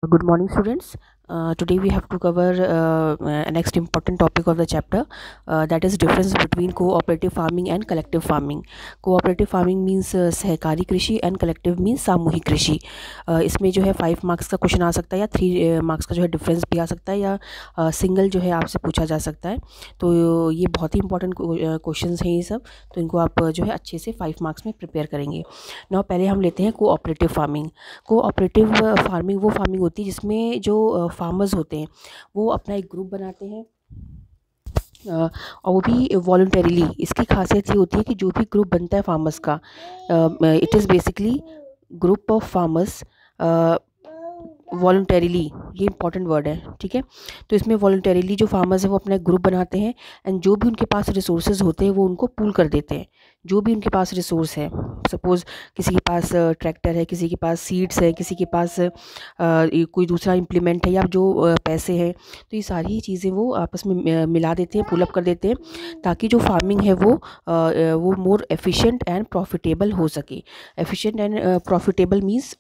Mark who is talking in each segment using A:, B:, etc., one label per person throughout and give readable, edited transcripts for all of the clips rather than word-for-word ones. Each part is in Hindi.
A: Good morning, students. Today we have to cover next important topic of the chapter, that is difference between cooperative farming and collective farming. Cooperative farming means सहकारी कृषि and collective means सामूहिक कृषि. इसमें जो है 5 मार्क्स का क्वेश्चन आ सकता है या 3 मार्क्स का जो है डिफरेंस भी आ सकता है या सिंगल जो है आपसे पूछा जा सकता है. तो ये बहुत ही इंपॉर्टेंट क्वेश्चन हैं ये सब. तो इनको आप जो है अच्छे से 5 मार्क्स में प्रिपेयर करेंगे. नाउ पहले हम लेते हैं कोऑपरेटिव फार्मिंग. कोऑपरेटिव फार्मिंग वो फार्मिंग होती है जिसमें जो फार्मर्स होते हैं वो अपना एक ग्रुप बनाते हैं, और वो भी वॉलंटरीली. इसकी खासियत ये होती है कि जो भी ग्रुप बनता है फार्मर्स का, it is basically group of farmers voluntarily. ये इंपॉर्टेंट वर्ड है, ठीक है. तो इसमें वॉलंटरीली जो फार्मर्स हैं वो अपना एक ग्रुप बनाते हैं एंड जो भी उनके पास रिसोर्सेज होते हैं वो उनको पूल कर देते हैं. जो भी उनके पास रिसोर्स है, सपोज़ किसी के पास ट्रैक्टर है, किसी के पास सीड्स है, किसी के पास कोई दूसरा इम्प्लीमेंट है या जो पैसे हैं, तो ये सारी चीज़ें वो आपस में मिला देते हैं, पुल अप कर देते हैं ताकि जो फार्मिंग है वो मोर एफिशिएंट एंड प्रॉफिटेबल हो सके. एफिशिएंट एंड प्रॉफिटेबल मीन्स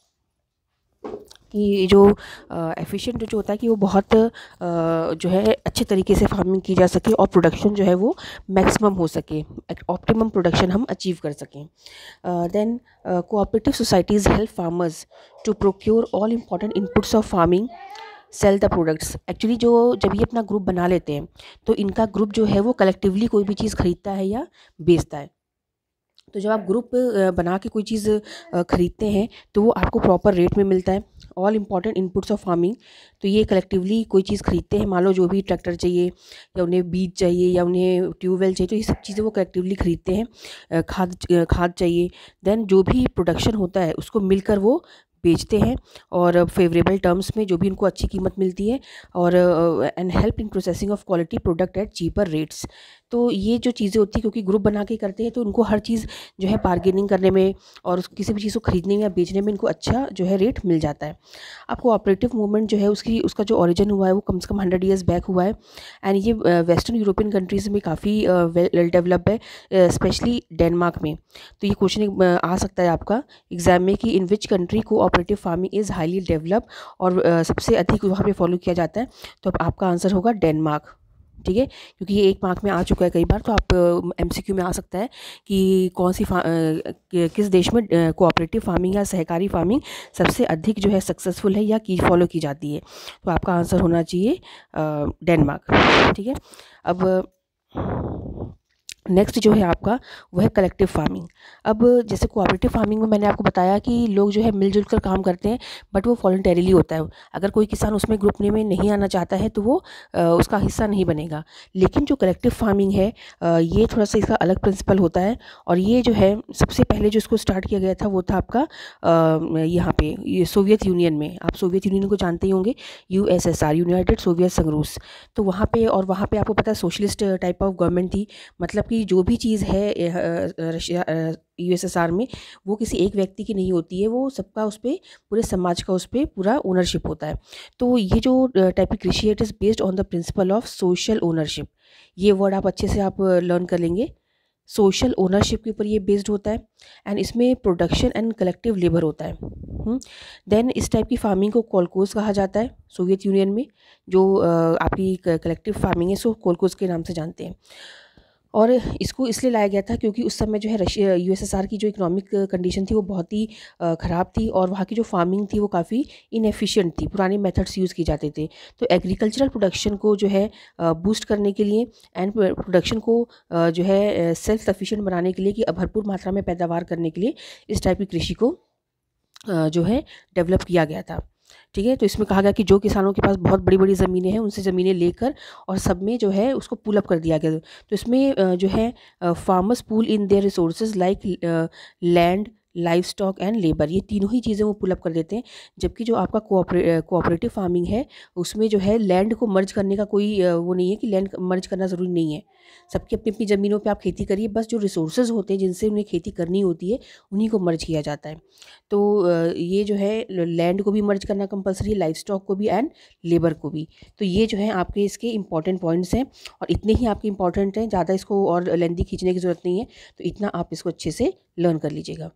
A: कि जो एफिशिएंट जो होता है कि वो बहुत जो है अच्छे तरीके से फार्मिंग की जा सके और प्रोडक्शन जो है वो मैक्सिमम हो सके, ऑप्टिमम प्रोडक्शन हम अचीव कर सकें. Then cooperative societies help farmers to procure all important inputs of farming, sell the products. Actually जो जब ये अपना ग्रुप बना लेते हैं तो इनका ग्रुप जो है वो कलेक्टिवली कोई भी चीज़ खरीदता है या बेचता है. तो जब आप ग्रुप बना के कोई चीज़ ख़रीदते हैं तो वो आपको प्रॉपर रेट में मिलता है. All important inputs of farming, तो ये कलेक्टिवली कोई चीज़ खरीदते हैं. मान लो जो भी ट्रैक्टर चाहिए या उन्हें बीज चाहिए या उन्हें ट्यूबवेल चाहिए, तो ये सब चीज़ें वो कलेक्टिवली खरीदते हैं. खाद चाहिए. देन जो भी प्रोडक्शन होता है उसको मिलकर वो बेचते हैं और फेवरेबल टर्म्स में जो भी उनको अच्छी कीमत मिलती है, और and help in processing of quality product at cheaper rates. तो ये जो चीज़ें होती हैं क्योंकि ग्रुप बना के करते हैं तो उनको हर चीज़ जो है बार्गेनिंग करने में और किसी भी चीज़ को खरीदने में या बेचने में इनको अच्छा जो है रेट मिल जाता है. अब कोऑपरेटिव मूवमेंट जो है उसका जो ओरिजिन हुआ है वो कम से कम 100 ईयर्स बैक हुआ है एंड ये वेस्टर्न यूरोपियन कंट्रीज़ में काफ़ी वेल डेवलप है, स्पेशली डेनमार्क में. तो ये क्वेश्चन आ सकता है आपका एग्जाम में कि in which country cooperative farming is highly develop, और सबसे अधिक वहाँ पे फॉलो किया जाता है. तो अब आपका आंसर होगा डेनमार्क, ठीक है, क्योंकि ये 1 मार्क में आ चुका है कई बार. तो आप एमसीक्यू में आ सकता है कि कौन सी किस देश में कोऑपरेटिव फार्मिंग या सहकारी फार्मिंग सबसे अधिक जो है सक्सेसफुल है या की फॉलो की जाती है. तो आपका आंसर होना चाहिए डेनमार्क, ठीक है. अब नेक्स्ट जो है आपका वो है कलेक्टिव फार्मिंग. अब जैसे कोऑपरेटिव फार्मिंग में मैंने आपको बताया कि लोग जो है मिलजुल कर काम करते हैं, बट वो वॉलंटरीली होता है. अगर कोई किसान उसमें ग्रुप में नहीं आना चाहता है तो वो उसका हिस्सा नहीं बनेगा. लेकिन जो कलेक्टिव फार्मिंग है ये थोड़ा सा इसका अलग प्रिंसिपल होता है, और ये जो है सबसे पहले जो इसको स्टार्ट किया गया था वो था आपका यहाँ पे ये सोवियत यूनियन में. आप सोवियत यूनियन को जानते ही होंगे, यूएसएसआर, यूनाइटेड सोवियत संघ रूस. तो वहाँ पे आपको पता है सोशलिस्ट टाइप ऑफ गवर्नमेंट थी. मतलब कि जो भी चीज़ है रशिया यूएसएसआर में वो किसी एक व्यक्ति की नहीं होती है, वो सबका उस पर, पूरे समाज का उस पर पूरा ओनरशिप होता है. तो ये जो टाइप की कृषि है it is based on the principle of social ownership. ये वर्ड आप अच्छे से आप लर्न कर लेंगे. सोशल ओनरशिप के ऊपर ये बेस्ड होता है एंड इसमें प्रोडक्शन एंड कलेक्टिव लेबर होता है. देन इस टाइप की फार्मिंग को कोलकोज कहा जाता है सोवियत यूनियन में. जो आपकी कलेक्टिव फार्मिंग है इसको कोलकोज के नाम से जानते हैं. और इसको इसलिए लाया गया था क्योंकि उस समय जो है रशिया यूएसएसआर की जो इकोनॉमिक कंडीशन थी वो बहुत ही ख़राब थी, और वहाँ की जो फार्मिंग थी वो काफ़ी इनएफिशिएंट थी. पुराने मेथड्स यूज़ किए जाते थे. तो एग्रीकल्चरल प्रोडक्शन को जो है बूस्ट करने के लिए एंड प्रोडक्शन को जो है सेल्फ सफिशिएंट बनाने के लिए, कि भरपूर मात्रा में पैदावार करने के लिए इस टाइप की कृषि को जो है डेवलप किया गया था, ठीक है. तो इसमें कहा गया कि जो किसानों के पास बहुत बड़ी बड़ी ज़मीनें हैं उनसे ज़मीनें लेकर और सब में जो है उसको पुल अप कर दिया गया. तो इसमें जो है farmers pool in their resources like land, live stock and labour, ये तीनों ही चीज़ें वो पुल अप कर देते हैं. जबकि जो आपका कोऑपरेटिव फार्मिंग है उसमें जो है लैंड को मर्ज करने का कोई वो नहीं है, कि लैंड मर्ज करना ज़रूरी नहीं है. सबकी अपनी अपनी ज़मीनों पे आप खेती करिए, बस जो रिसोर्सेज होते हैं जिनसे उन्हें खेती करनी होती है उन्हीं को मर्ज किया जाता है. तो ये जो है लैंड को भी मर्ज करना कंपलसरी है, लाइव स्टॉक को भी एंड लेबर को भी. तो ये जो है आपके इसके इंपॉर्टेंट पॉइंट्स हैं, और इतने ही आपके इंपॉर्टेंट हैं, ज़्यादा इसको और लेंदी खींचने की ज़रूरत नहीं है. तो इतना आप इसको अच्छे से लर्न कर लीजिएगा.